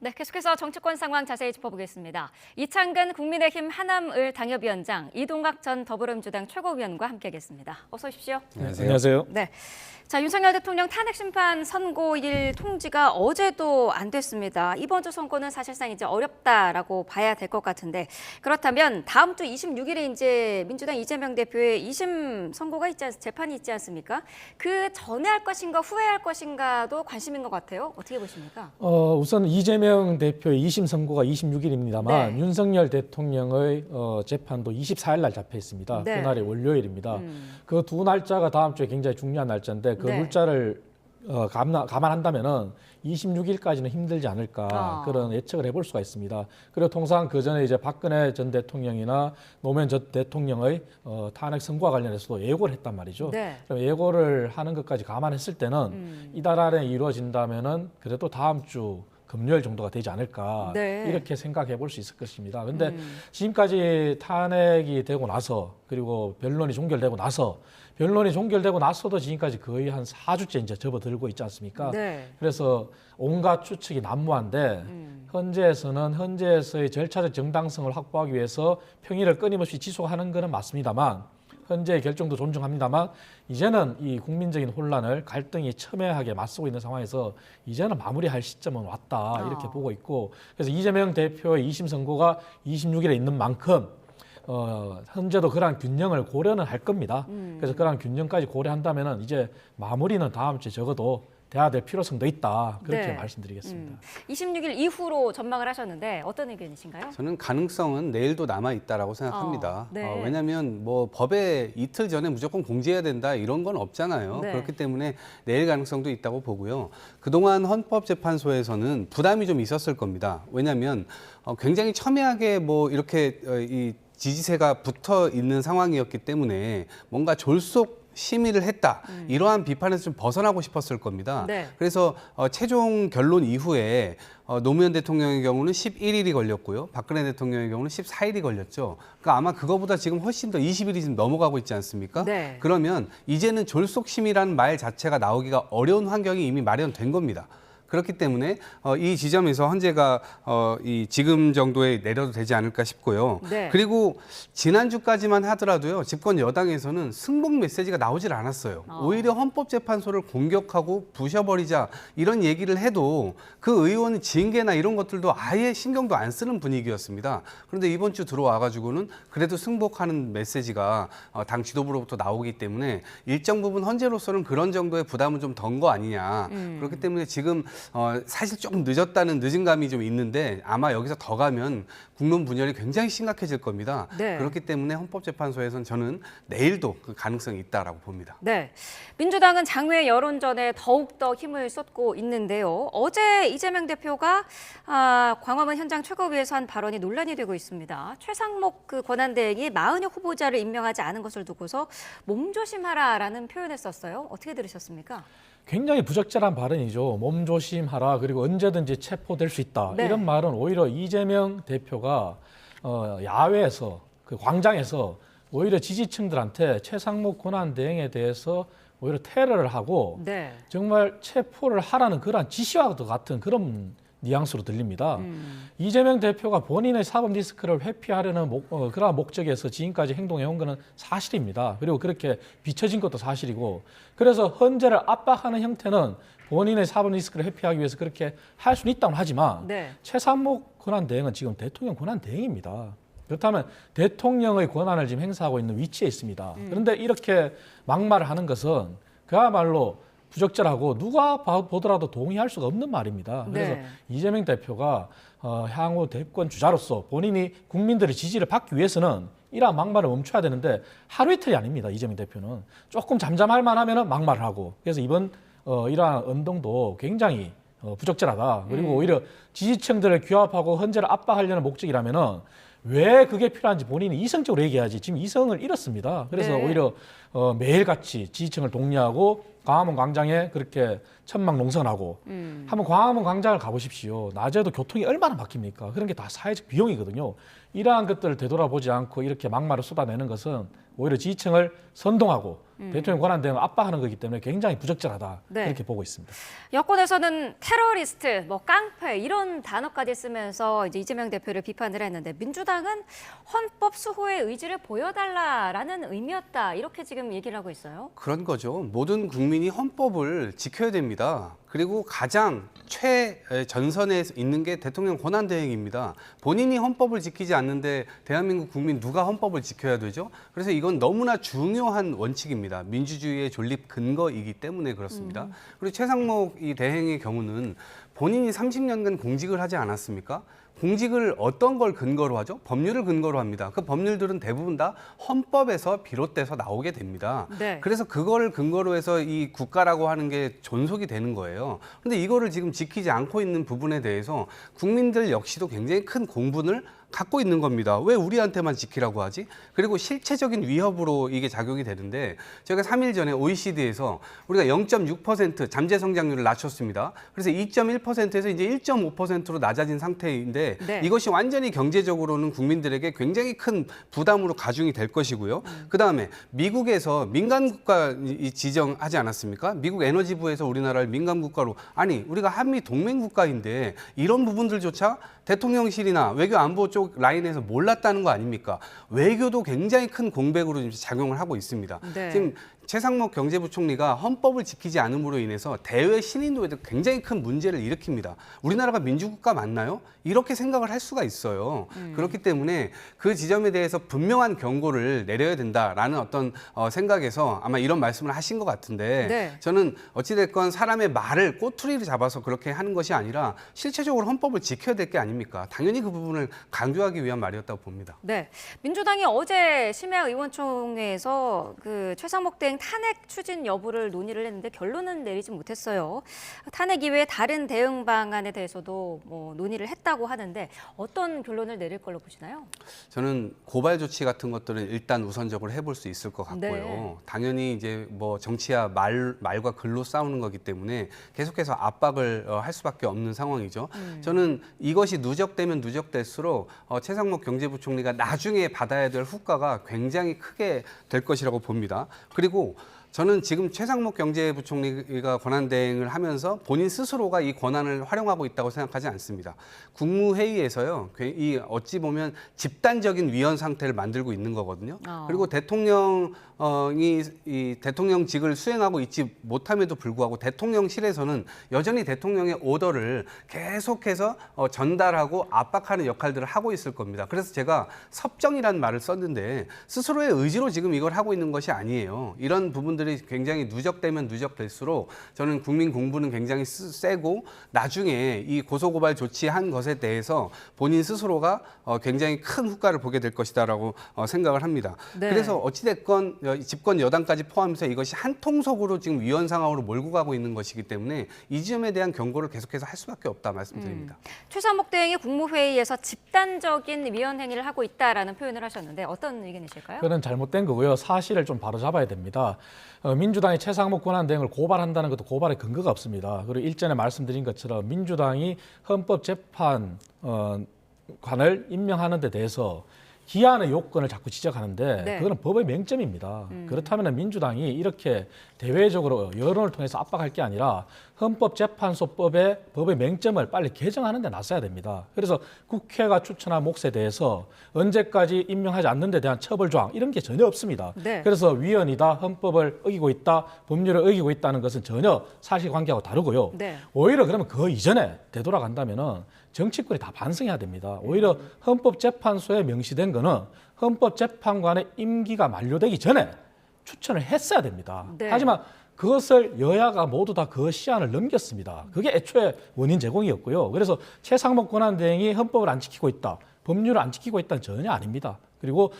네, 계속해서 정치권 상황 자세히 짚어보겠습니다. 이창근 국민의힘 하남을 당협위원장, 이동학 전 더불어민주당 최고위원과 함께하겠습니다. 어서 오십시오. 안녕하세요. 네. 자, 윤석열 대통령 탄핵 심판 선고일 통지가 어제도 안 됐습니다. 이번 주 선고는 사실상 이제 어렵다라고 봐야 될 것 같은데, 그렇다면 다음 주 26일에 이제 민주당 이재명 대표의 2심 선고가 재판이 있지 않습니까? 그 전에 할 것인가 후에 할 것인가도 관심인 것 같아요. 어떻게 보십니까? 우선 이재명 대표의 2심 선고가 26일입니다만 네. 윤석열 대통령의 재판도 24일 날 잡혀 있습니다. 네. 그날이 월요일입니다. 그 두 날짜가 다음 주에 굉장히 중요한 날짜인데 그 네. 물자를 감안한다면은 26일까지는 힘들지 않을까 그런 예측을 해볼 수가 있습니다. 그리고 통상 그 전에 이제 박근혜 전 대통령이나 노무현 전 대통령의 탄핵 선고와 관련해서도 예고를 했단 말이죠. 네. 그럼 예고를 하는 것까지 감안했을 때는 이달 안에 이루어진다면은 그래도 다음 주 금요일 정도가 되지 않을까 네. 이렇게 생각해 볼 수 있을 것입니다. 그런데 지금까지 탄핵이 되고 나서 그리고 변론이 종결되고 나서도 지금까지 거의 한 4주째 이제 접어들고 있지 않습니까? 네. 그래서 온갖 추측이 난무한데 현재에서의 절차적 정당성을 확보하기 위해서 평일을 끊임없이 지속하는 것은 맞습니다만 현재의 결정도 존중합니다만 이제는 이 국민적인 혼란을 갈등이 첨예하게 맞서고 있는 상황에서 이제는 마무리할 시점은 왔다 이렇게 보고 있고 그래서 이재명 대표의 2심 선고가 26일에 있는 만큼 현재도 그러한 균형을 고려는 할 겁니다. 그래서 그러한 균형까지 고려한다면은 이제 마무리는 다음 주에 적어도 돼야 될 필요성도 있다. 그렇게 네. 말씀드리겠습니다. 26일 이후로 전망을 하셨는데 어떤 의견이신가요? 저는 가능성은 내일도 남아 있다라고 생각합니다. 네. 왜냐하면 뭐 법에 이틀 전에 무조건 공지해야 된다 이런 건 없잖아요. 네. 그렇기 때문에 내일 가능성도 있다고 보고요. 그동안 헌법재판소에서는 부담이 좀 있었을 겁니다. 왜냐하면 굉장히 첨예하게 뭐 이렇게 이 지지세가 붙어 있는 상황이었기 때문에 뭔가 졸속 심의를 했다. 이러한 비판에서 좀 벗어나고 싶었을 겁니다. 네. 그래서 최종 결론 이후에 노무현 대통령의 경우는 11일이 걸렸고요. 박근혜 대통령의 경우는 14일이 걸렸죠. 그러니까 아마 그거보다 지금 훨씬 더 20일이 지금 넘어가고 있지 않습니까? 네. 그러면 이제는 졸속심이라는 말 자체가 나오기가 어려운 환경이 이미 마련된 겁니다. 그렇기 때문에 이 지점에서 헌재가 이 지금 정도에 내려도 되지 않을까 싶고요. 네. 그리고 지난주까지만 하더라도요. 집권 여당에서는 승복 메시지가 나오질 않았어요. 오히려 헌법재판소를 공격하고 부셔버리자 이런 얘기를 해도 그 의원의 징계나 이런 것들도 아예 신경도 안 쓰는 분위기였습니다. 그런데 이번 주 들어와가지고는 그래도 승복하는 메시지가 당 지도부로부터 나오기 때문에 일정 부분 헌재로서는 그런 정도의 부담은 좀 던 거 아니냐. 그렇기 때문에 지금 사실 조금 늦은 감이 좀 있는데 아마 여기서 더 가면 국론 분열이 굉장히 심각해질 겁니다. 네. 그렇기 때문에 헌법재판소에서는 저는 내일도 그 가능성이 있다라고 봅니다. 네, 민주당은 장외 여론전에 더욱더 힘을 쏟고 있는데요. 어제 이재명 대표가 광화문 현장 최고위에서 한 발언이 논란이 되고 있습니다. 최상목 권한대행이 마흔여 후보자를 임명하지 않은 것을 두고서 몸조심하라라는 표현을 썼어요. 어떻게 들으셨습니까? 굉장히 부적절한 발언이죠. 몸조심하라 그리고 언제든지 체포될 수 있다. 네. 이런 말은 오히려 이재명 대표가 야외에서 그 광장에서 오히려 지지층들한테 최상목 권한대행에 대해서 오히려 테러를 하고 네. 정말 체포를 하라는 그러한 지시와도 같은 그런 뉘앙스로 들립니다. 이재명 대표가 본인의 사법 리스크를 회피하려는 그러한 목적에서 지금까지 행동해온 것은 사실입니다. 그리고 그렇게 비춰진 것도 사실이고 그래서 헌재를 압박하는 형태는 본인의 사법 리스크를 회피하기 위해서 그렇게 할 수는 있다고 하지만 네. 최상목 권한대행은 지금 대통령 권한대행입니다. 그렇다면 대통령의 권한을 지금 행사하고 있는 위치에 있습니다. 그런데 이렇게 막말을 하는 것은 그야말로 부적절하고 누가 보더라도 동의할 수가 없는 말입니다. 그래서 네. 이재명 대표가 향후 대권 주자로서 본인이 국민들의 지지를 받기 위해서는 이러한 막말을 멈춰야 되는데 하루 이틀이 아닙니다. 이재명 대표는 조금 잠잠할 만하면 막말을 하고 그래서 이번 이러한 운동도 굉장히 부적절하다. 그리고 오히려 지지층들을 규합하고 헌재를 압박하려는 목적이라면은 왜 그게 필요한지 본인이 이성적으로 얘기해야지 지금 이성을 잃었습니다. 그래서 네. 오히려 매일같이 지지층을 독려하고 광화문 광장에 그렇게 천막 농성하고 한번 광화문 광장을 가보십시오. 낮에도 교통이 얼마나 막힙니까? 그런 게 다 사회적 비용이거든요. 이러한 것들을 되돌아보지 않고 이렇게 막말을 쏟아내는 것은 오히려 지지층을 선동하고 대통령 권한 대행을 압박하는 거기 때문에 굉장히 부적절하다. 네. 그렇게 보고 있습니다. 여권에서는 테러리스트, 뭐 깡패 이런 단어까지 쓰면서 이제 이재명 대표를 비판을 했는데 민주당은 헌법 수호의 의지를 보여달라라는 의미였다 이렇게 지금 얘기를 하고 있어요. 그런 거죠. 모든 국민이 헌법을 지켜야 됩니다. 그리고 가장 최전선에 있는 게 대통령 권한대행입니다. 본인이 헌법을 지키지 않는데 대한민국 국민 누가 헌법을 지켜야 되죠? 그래서 이건 너무나 중요한 원칙입니다. 민주주의의 존립 근거이기 때문에 그렇습니다. 그리고 최상목 이 대행의 경우는 본인이 30년간 공직을 하지 않았습니까? 공직을 어떤 걸 근거로 하죠? 법률을 근거로 합니다. 그 법률들은 대부분 다 헌법에서 비롯돼서 나오게 됩니다. 네. 그래서 그거를 근거로 해서 이 국가라고 하는 게 존속이 되는 거예요. 그런데 이거를 지금 지키지 않고 있는 부분에 대해서 국민들 역시도 굉장히 큰 공분을 갖고 있는 겁니다. 왜 우리한테만 지키라고 하지? 그리고 실체적인 위협으로 이게 작용이 되는데 저희가 3일 전에 OECD에서 우리가 0.6% 잠재 성장률을 낮췄습니다. 그래서 2.1%에서 이제 1.5%로 낮아진 상태인데 네. 이것이 완전히 경제적으로는 국민들에게 굉장히 큰 부담으로 가중이 될 것이고요. 그다음에 미국에서 민간 국가 지정하지 않았습니까? 미국 에너지부에서 우리나라를 민간 국가로 아니 우리가 한미 동맹 국가인데 이런 부분들조차 대통령실이나 외교안보 쪽 라인에서 몰랐다는 거 아닙니까? 외교도 굉장히 큰 공백으로 지금 작용을 하고 있습니다. 네. 지금 최상목 경제부총리가 헌법을 지키지 않음으로 인해서 대외 신인도에도 굉장히 큰 문제를 일으킵니다. 우리나라가 민주국가 맞나요? 이렇게 생각을 할 수가 있어요. 그렇기 때문에 그 지점에 대해서 분명한 경고를 내려야 된다라는 어떤 생각에서 아마 이런 말씀을 하신 것 같은데 네. 저는 어찌됐건 사람의 말을 꼬투리를 잡아서 그렇게 하는 것이 아니라 실체적으로 헌법을 지켜야 될 게 아닙니까? 당연히 그 부분을 강조하기 위한 말이었다고 봅니다. 네, 민주당이 어제 심야의원총회에서 그 최상목 대행 탄핵 추진 여부를 논의를 했는데 결론은 내리지 못했어요. 탄핵 이외에 다른 대응 방안에 대해서도 뭐 논의를 했다고 하는데 어떤 결론을 내릴 걸로 보시나요? 저는 고발 조치 같은 것들은 일단 우선적으로 해볼 수 있을 것 같고요. 네. 당연히 이제 뭐 정치야 말과 글로 싸우는 거기 때문에 계속해서 압박을 할 수밖에 없는 상황이죠. 저는 이것이 누적되면 누적될수록 최상목 경제부총리가 나중에 받아야 될 후과가 굉장히 크게 될 것이라고 봅니다. 그리고 저는 지금 최상목 경제부총리가 권한대행을 하면서 본인 스스로가 이 권한을 활용하고 있다고 생각하지 않습니다. 국무회의에서요, 이 어찌 보면 집단적인 위헌 상태를 만들고 있는 거거든요. 그리고 대통령이 이 대통령직을 수행하고 있지 못함에도 불구하고 대통령실에서는 여전히 대통령의 오더를 계속해서 전달하고 압박하는 역할들을 하고 있을 겁니다. 그래서 제가 섭정이라는 말을 썼는데 스스로의 의지로 지금 이걸 하고 있는 것이 아니에요. 이런 부분들이 굉장히 누적되면 누적될수록 저는 국민 공분은 굉장히 세고 나중에 이 고소고발 조치한 것에 대해서 본인 스스로가 굉장히 큰 후과를 보게 될 것이다라고 생각을 합니다. 네. 그래서 어찌됐건 집권 여당까지 포함해서 이것이 한 통속으로 지금 위헌 상황으로 몰고 가고 있는 것이기 때문에 이 지점에 대한 경고를 계속해서 할 수밖에 없다 말씀드립니다. 최상목 대행이 국무회의에서 집단적인 위헌 행위를 하고 있다라는 표현을 하셨는데 어떤 의견이실까요? 그건 잘못된 거고요. 사실을 좀 바로잡아야 됩니다. 민주당이 최상목 권한대행을 고발한다는 것도 고발의 근거가 없습니다. 그리고 일전에 말씀드린 것처럼 민주당이 헌법재판관을 임명하는 데 대해서 기한의 요건을 자꾸 지적하는데 네. 그거는 법의 맹점입니다. 그렇다면 민주당이 이렇게 대외적으로 여론을 통해서 압박할 게 아니라 헌법재판소법의 법의 맹점을 빨리 개정하는 데 나서야 됩니다. 그래서 국회가 추천한 몫에 대해서 언제까지 임명하지 않는 데 대한 처벌 조항 이런 게 전혀 없습니다. 네. 그래서 위헌이다, 헌법을 어기고 있다, 법률을 어기고 있다는 것은 전혀 사실관계하고 다르고요. 네. 오히려 그러면 그 이전에 되돌아간다면은 정치권이 다 반성해야 됩니다. 오히려 헌법재판소에 명시된 거는 헌법재판관의 임기가 만료되기 전에 추천을 했어야 됩니다. 네. 하지만 그것을 여야가 모두 다 그 시한을 넘겼습니다. 그게 애초에 원인 제공이었고요. 그래서 최상목 권한대행이 헌법을 안 지키고 있다, 법률을 안 지키고 있다는 전혀 아닙니다. 그리고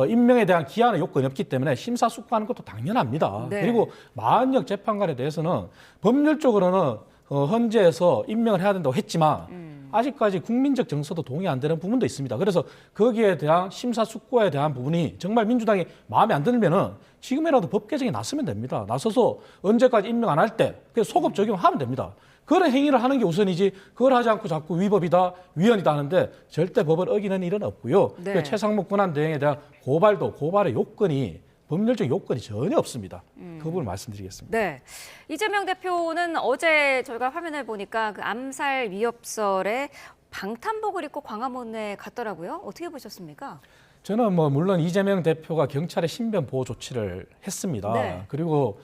임명에 대한 기한의 요건이 없기 때문에 심사숙고하는 것도 당연합니다. 네. 그리고 마흔역 재판관에 대해서는 법률적으로는 헌재에서 임명을 해야 된다고 했지만 아직까지 국민적 정서도 동의 안 되는 부분도 있습니다. 그래서 거기에 대한 심사숙고에 대한 부분이 정말 민주당이 마음에 안 들면은 지금이라도 법 개정에 나서면 됩니다. 나서서 언제까지 임명 안 할 때 소급 적용하면 됩니다. 그런 행위를 하는 게 우선이지 그걸 하지 않고 자꾸 위법이다, 위헌이다 하는데 절대 법을 어기는 일은 없고요. 네. 최상목 권한대행에 대한 고발의 요건이 법률적 요건이 전혀 없습니다. 그 부분을 말씀드리겠습니다. 네. 이재명 대표는 어제 저희가 화면을 보니까 그 암살 위협설에 방탄복을 입고 광화문에 갔더라고요. 어떻게 보셨습니까? 저는 물론 이재명 대표가 경찰의 신변 보호 조치를 했습니다. 네. 그리고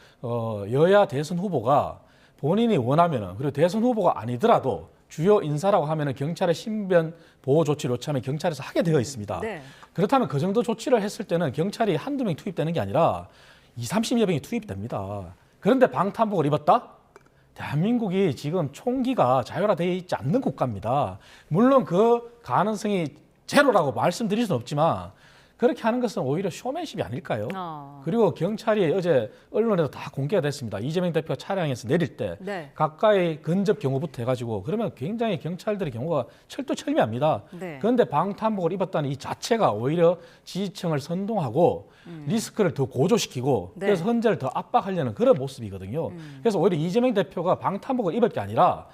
여야 대선 후보가 본인이 원하면은 그리고 대선 후보가 아니더라도 주요 인사라고 하면은 경찰의 신변 보호 조치를 요청하면 경찰에서 하게 되어 있습니다. 네. 그렇다면 그 정도 조치를 했을 때는 경찰이 한두 명이 투입되는 게 아니라 30여 명이 투입됩니다. 그런데 방탄복을 입었다? 대한민국이 지금 총기가 자율화되어 있지 않는 국가입니다. 물론 그 가능성이 제로라고 말씀드릴 수는 없지만 그렇게 하는 것은 오히려 쇼맨십이 아닐까요? 그리고 경찰이 어제 언론에도 다 공개가 됐습니다. 이재명 대표가 차량에서 내릴 때 네. 가까이 근접 경호부터 해가지고 그러면 굉장히 경찰들의 경우가 철두철미합니다. 네. 그런데 방탄복을 입었다는 이 자체가 오히려 지지층을 선동하고 리스크를 더 고조시키고 네. 그래서 헌재를 더 압박하려는 그런 모습이거든요. 그래서 오히려 이재명 대표가 방탄복을 입을 게 아니라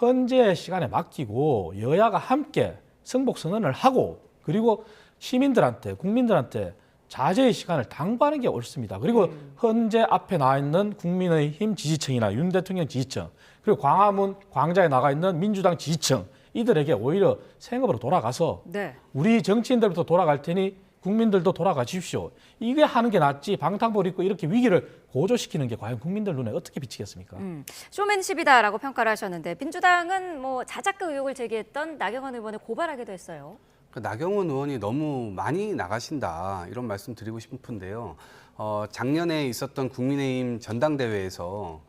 헌재 시간에 맡기고 여야가 함께 승복 선언을 하고 그리고 시민들한테 국민들한테 자제의 시간을 당부하는 게 옳습니다. 그리고 현재 앞에 나와 있는 국민의힘 지지층이나 윤 대통령 지지층 그리고 광화문 광장에 나가 있는 민주당 지지층 이들에게 오히려 생업으로 돌아가서 네. 우리 정치인들부터 돌아갈 테니 국민들도 돌아가 주십시오. 이게 하는 게 낫지 방탄복을 입고 이렇게 위기를 고조시키는 게 과연 국민들 눈에 어떻게 비치겠습니까? 쇼맨십이다라고 평가를 하셨는데 민주당은 자작극 의혹을 제기했던 나경원 의원을 고발하기도 했어요. 나경원 의원이 너무 많이 나가신다 이런 말씀 드리고 싶은데요. 작년에 있었던 국민의힘 전당대회에서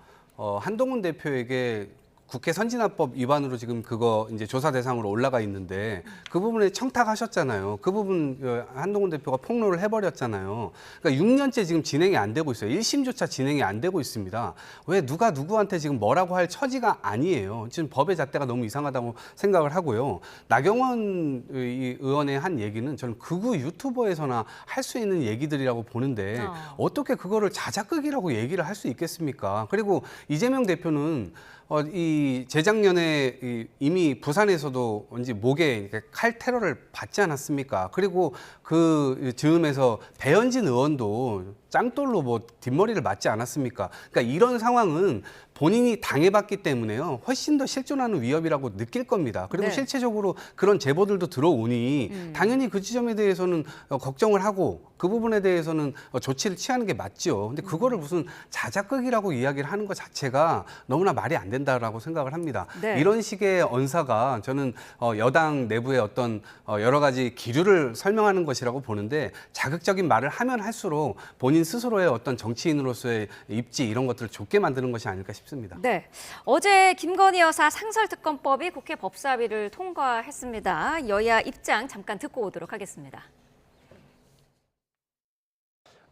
한동훈 대표에게 국회 선진화법 위반으로 지금 그거 이제 조사 대상으로 올라가 있는데 그 부분에 청탁하셨잖아요. 그 부분 한동훈 대표가 폭로를 해버렸잖아요. 그러니까 6년째 지금 진행이 안 되고 있어요. 1심조차 진행이 안 되고 있습니다. 왜 누가 누구한테 지금 뭐라고 할 처지가 아니에요. 지금 법의 잣대가 너무 이상하다고 생각을 하고요. 나경원 의원의 한 얘기는 저는 극우 유튜버에서나 할 수 있는 얘기들이라고 보는데 어떻게 그거를 자작극이라고 얘기를 할 수 있겠습니까? 그리고 이재명 대표는 이 재작년에 이미 부산에서도 왠지 목에 칼 테러를 받지 않았습니까? 그리고 그 즈음에서 배현진 의원도 짱돌로 뒷머리를 맞지 않았습니까? 그러니까 이런 상황은 본인이 당해봤기 때문에요. 훨씬 더 실존하는 위협이라고 느낄 겁니다. 그리고 네. 실체적으로 그런 제보들도 들어오니 당연히 그 지점에 대해서는 걱정을 하고 그 부분에 대해서는 조치를 취하는 게 맞죠. 근데 그거를 무슨 자작극이라고 이야기를 하는 것 자체가 너무나 말이 안 된다라고 생각을 합니다. 네. 이런 식의 언사가 저는 여당 내부의 어떤 여러 가지 기류를 설명하는 것이라고 보는데 자극적인 말을 하면 할수록 본인 스스로의 어떤 정치인으로서의 입지 이런 것들을 좁게 만드는 것이 아닐까 싶습니다. 네. 어제 김건희 여사 상설특검법이 국회 법사위를 통과했습니다. 여야 입장 잠깐 듣고 오도록 하겠습니다.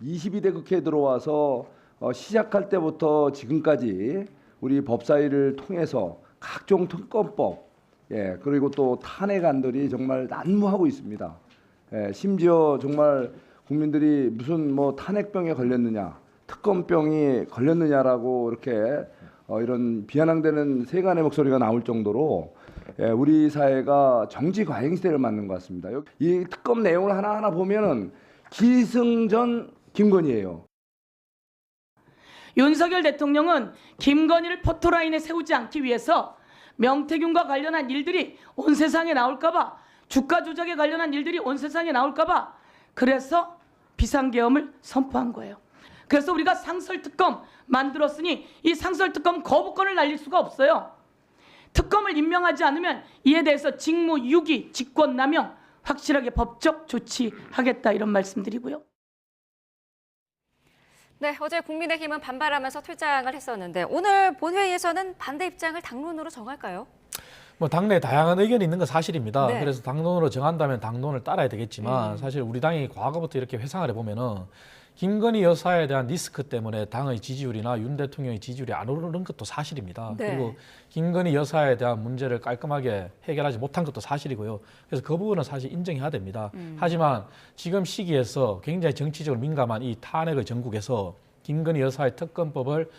22대 국회에 들어와서 시작할 때부터 지금까지 우리 법사위를 통해서 각종 특검법, 그리고 또 탄핵안들이 정말 난무하고 있습니다. 심지어 정말 국민들이 무슨 탄핵병에 걸렸느냐, 특검병이 걸렸느냐라고 이렇게 이런 비아냥대는 세간의 목소리가 나올 정도로 우리 사회가 정치 과잉 시대를 맞는 것 같습니다. 이 특검 내용을 하나하나 보면은 기승전 김건희예요. 윤석열 대통령은 김건희를 포토라인에 세우지 않기 위해서 명태균과 관련한 일들이 온 세상에 나올까 봐, 주가 조작에 관련한 일들이 온 세상에 나올까 봐 그래서 비상계엄을 선포한 거예요. 그래서 우리가 상설특검 만들었으니 이 상설특검 거부권을 날릴 수가 없어요. 특검을 임명하지 않으면 이에 대해서 직무유기, 직권남용 확실하게 법적 조치하겠다 이런 말씀드리고요. 네, 어제 국민의힘은 반발하면서 퇴장을 했었는데 오늘 본회의에서는 반대 입장을 당론으로 정할까요? 당내에 다양한 의견이 있는 건 사실입니다. 네. 그래서 당론으로 정한다면 당론을 따라야 되겠지만 사실 우리 당이 과거부터 이렇게 회상을 해보면은 김건희 여사에 대한 리스크 때문에 당의 지지율이나 윤 대통령의 지지율이 안 오르는 것도 사실입니다. 네. 그리고 김건희 여사에 대한 문제를 깔끔하게 해결하지 못한 것도 사실이고요. 그래서 그 부분은 사실 인정해야 됩니다. 하지만 지금 시기에서 굉장히 정치적으로 민감한 이 탄핵의 전국에서 김건희 여사의 특검법을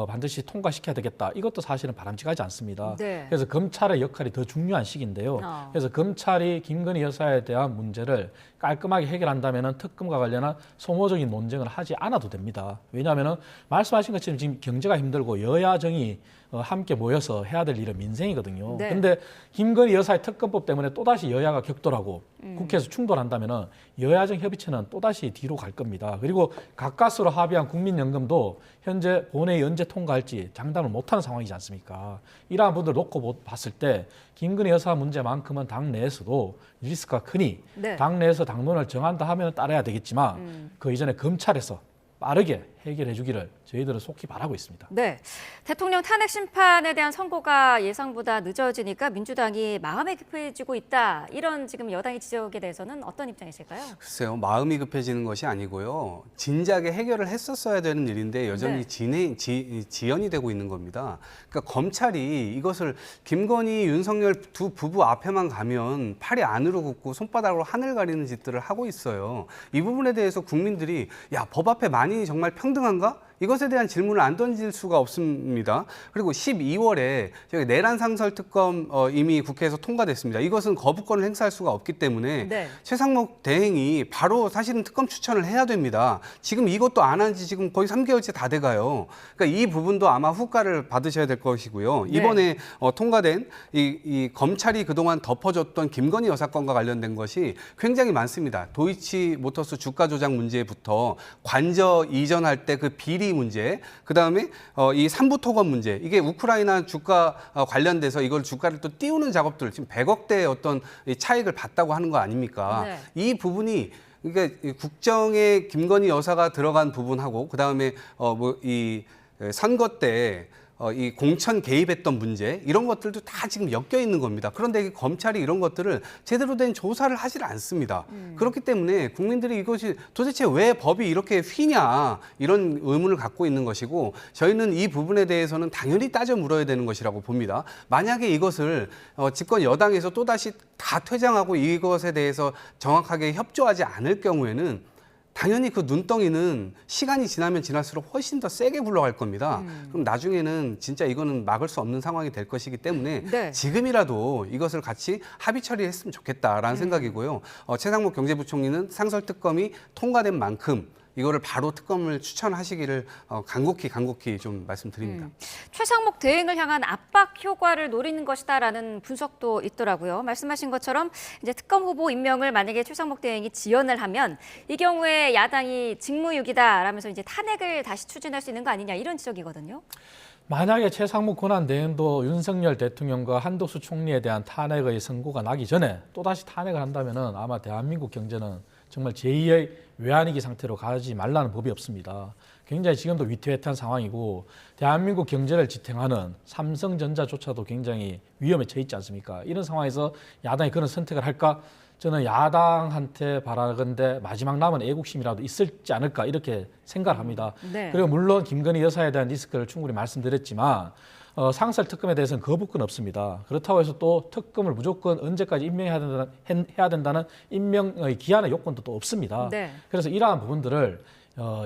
반드시 통과시켜야 되겠다. 이것도 사실은 바람직하지 않습니다. 네. 그래서 검찰의 역할이 더 중요한 시기인데요. 그래서 검찰이 김건희 여사에 대한 문제를 깔끔하게 해결한다면 특검과 관련한 소모적인 논쟁을 하지 않아도 됩니다. 왜냐하면 말씀하신 것처럼 지금 경제가 힘들고 여야정이 함께 모여서 해야 될 일은 민생이거든요. 네. 근데 김건희 여사의 특검법 때문에 또다시 여야가 격돌하고 국회에서 충돌한다면 여야정 협의체는 또다시 뒤로 갈 겁니다. 그리고 가까스로 합의한 국민연금도 현재 본회의 언제 통과할지 장담을 못하는 상황이지 않습니까? 이러한 분들 놓고 봤을 때 김건희 여사 문제만큼은 당 내에서도 리스크가 크니 네. 당 내에서 당론을 정한다 하면 따라야 되겠지만 그 이전에 검찰에서 빠르게 해결해 주기를 저희들은 속히 바라고 있습니다. 네, 대통령 탄핵 심판에 대한 선고가 예상보다 늦어지니까 민주당이 마음이 급해지고 있다. 이런 지금 여당의 지적에 대해서는 어떤 입장이실까요? 글쎄요, 마음이 급해지는 것이 아니고요. 진작에 해결을 했었어야 되는 일인데 여전히 네. 지연이 되고 있는 겁니다. 그러니까 검찰이 이것을 김건희, 윤석열 두 부부 앞에만 가면 팔이 안으로 굽고 손바닥으로 하늘 가리는 짓들을 하고 있어요. 이 부분에 대해서 국민들이 야, 법 앞에 만인이 정말 평등한가? 이것에 대한 질문을 안 던질 수가 없습니다. 그리고 12월에 저희 내란 상설 특검 이미 국회에서 통과됐습니다. 이것은 거부권을 행사할 수가 없기 때문에 네. 최상목 대행이 바로 사실은 특검 추천을 해야 됩니다. 지금 이것도 안 한 지 지금 거의 3개월째 다 돼가요. 그러니까 이 부분도 아마 후과를 받으셔야 될 것이고요. 네. 이번에 통과된 이 검찰이 그동안 덮어줬던 김건희 여사 건과 관련된 것이 굉장히 많습니다. 도이치모터스 주가 조작 문제부터 관저 이전할 때 그 비리 문제, 그다음에 이 삼부 토건 문제, 이게 우크라이나 주가 관련돼서 이걸 주가를 또 띄우는 작업들, 지금 100억대의 어떤 차익을 봤다고 하는 거 아닙니까? 네. 이 부분이 그러니까 국정에 김건희 여사가 들어간 부분하고 그다음에 뭐 이 선거 때 이 공천 개입했던 문제 이런 것들도 다 지금 엮여 있는 겁니다. 그런데 검찰이 이런 것들을 제대로 된 조사를 하질 않습니다. 그렇기 때문에 국민들이 이것이 도대체 왜 법이 이렇게 휘냐 이런 의문을 갖고 있는 것이고 저희는 이 부분에 대해서는 당연히 따져 물어야 되는 것이라고 봅니다. 만약에 이것을 집권 여당에서 또다시 다 퇴장하고 이것에 대해서 정확하게 협조하지 않을 경우에는 당연히 그 눈덩이는 시간이 지나면 지날수록 훨씬 더 세게 굴러갈 겁니다. 그럼 나중에는 진짜 이거는 막을 수 없는 상황이 될 것이기 때문에 네. 지금이라도 이것을 같이 합의 처리했으면 좋겠다라는 생각이고요. 최상목 경제부총리는 상설특검이 통과된 만큼 이거를 바로 특검을 추천하시기를 간곡히 좀 말씀드립니다. 최상목 대행을 향한 압박 효과를 노리는 것이다라는 분석도 있더라고요. 말씀하신 것처럼 이제 특검 후보 임명을 만약에 최상목 대행이 지연을 하면 이 경우에 야당이 직무유기다라면서 이제 탄핵을 다시 추진할 수 있는 거 아니냐 이런 지적이거든요. 만약에 최상목 권한대행도 윤석열 대통령과 한덕수 총리에 대한 탄핵의 선고가 나기 전에 또다시 탄핵을 한다면 아마 대한민국 경제는 정말 제2의 외환위기 상태로 가지 말라는 법이 없습니다. 굉장히 지금도 위태위태한 상황이고 대한민국 경제를 지탱하는 삼성전자조차도 굉장히 위험에 처해 있지 않습니까? 이런 상황에서 야당이 그런 선택을 할까? 저는 야당한테 바라건대 마지막 남은 애국심이라도 있을지 않을까 이렇게 생각을 합니다. 네. 그리고 물론 김건희 여사에 대한 리스크를 충분히 말씀드렸지만 상설 특검에 대해서는 거부권 없습니다. 그렇다고 해서 또 특검을 무조건 언제까지 임명해야 된다는 임명의 기한의 요건도 또 없습니다. 네. 그래서 이러한 부분들을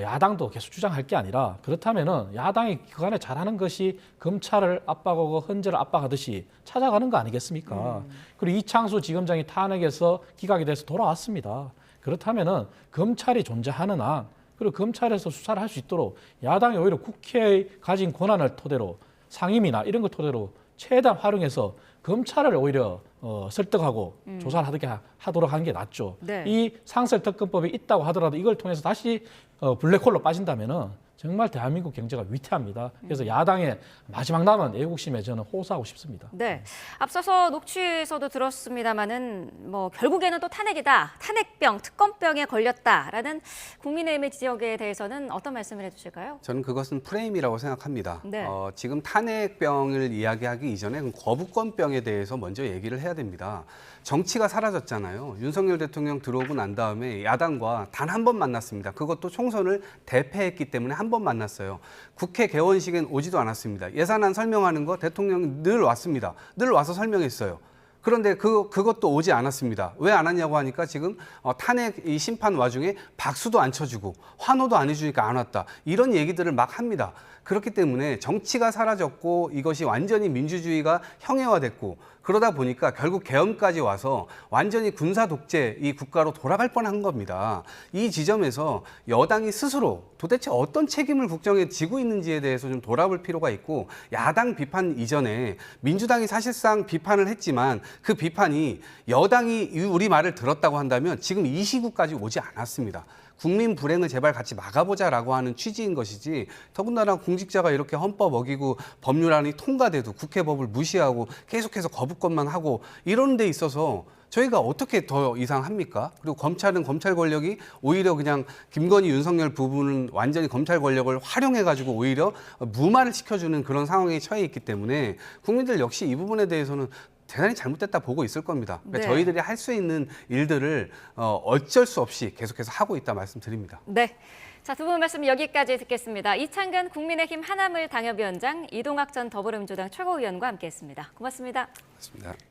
야당도 계속 주장할 게 아니라 그렇다면은 야당이 그간에 잘하는 것이 검찰을 압박하고 헌재를 압박하듯이 찾아가는 거 아니겠습니까? 그리고 이창수 지검장이 탄핵에서 기각이 돼서 돌아왔습니다. 그렇다면은 검찰이 존재하는 한 그리고 검찰에서 수사를 할 수 있도록 야당이 오히려 국회의 가진 권한을 토대로 상임이나 이런 걸 토대로 최대한 활용해서 검찰을 오히려 설득하고 조사를 하도록 하는 게 낫죠. 네. 이 상설특검법이 있다고 하더라도 이걸 통해서 다시 블랙홀로 빠진다면은 정말 대한민국 경제가 위태합니다. 그래서 야당의 마지막 남은 애국심에 저는 호소하고 싶습니다. 네, 앞서서 녹취에서도 들었습니다마는 뭐 결국에는 또 탄핵이다, 탄핵병, 특검병에 걸렸다라는 국민의힘의 지적에 대해서는 어떤 말씀을 해주실까요? 저는 그것은 프레임이라고 생각합니다. 네. 지금 탄핵병을 이야기하기 이전에 거부권병에 대해서 먼저 얘기를 해야 됩니다. 정치가 사라졌잖아요. 윤석열 대통령 들어오고 난 다음에 야당과 단 한 번 만났습니다. 그것도 총선을 대패했기 때문에 한 번 만났어요. 국회 개원식엔 오지도 않았습니다. 예산안 설명하는 거 대통령이 늘 왔습니다. 늘 와서 설명했어요. 그런데 그것도 오지 않았습니다. 왜 안 왔냐고 하니까 지금 탄핵 이 심판 와중에 박수도 안 쳐주고 환호도 안 해주니까 안 왔다. 이런 얘기들을 막 합니다. 그렇기 때문에 정치가 사라졌고 이것이 완전히 민주주의가 형해화됐고 그러다 보니까 결국 계엄까지 와서 완전히 군사 독재 이 국가로 돌아갈 뻔한 겁니다. 이 지점에서 여당이 스스로 도대체 어떤 책임을 국정에 지고 있는지에 대해서 좀 돌아볼 필요가 있고 야당 비판 이전에 민주당이 사실상 비판을 했지만 그 비판이 여당이 우리 말을 들었다고 한다면 지금 이 시국까지 오지 않았습니다. 국민 불행을 제발 같이 막아보자라고 하는 취지인 것이지 더군다나 공직자가 이렇게 헌법 어기고 법률안이 통과돼도 국회 법을 무시하고 계속해서 거부권만 하고 이런 데 있어서 저희가 어떻게 더 이상 합니까? 그리고 검찰은 검찰 권력이 오히려 그냥 김건희, 윤석열 부분은 완전히 검찰 권력을 활용해가지고 오히려 무마를 시켜주는 그런 상황에 처해 있기 때문에 국민들 역시 이 부분에 대해서는 대단히 잘못됐다 보고 있을 겁니다. 그러니까 네. 저희들이 할 수 있는 일들을 어쩔 수 없이 계속해서 하고 있다 말씀드립니다. 네. 자, 두 분 말씀 여기까지 듣겠습니다. 이창근 국민의힘 하나물 당협위원장, 이동학 전 더불어민주당 최고위원과 함께했습니다. 고맙습니다. 맞습니다.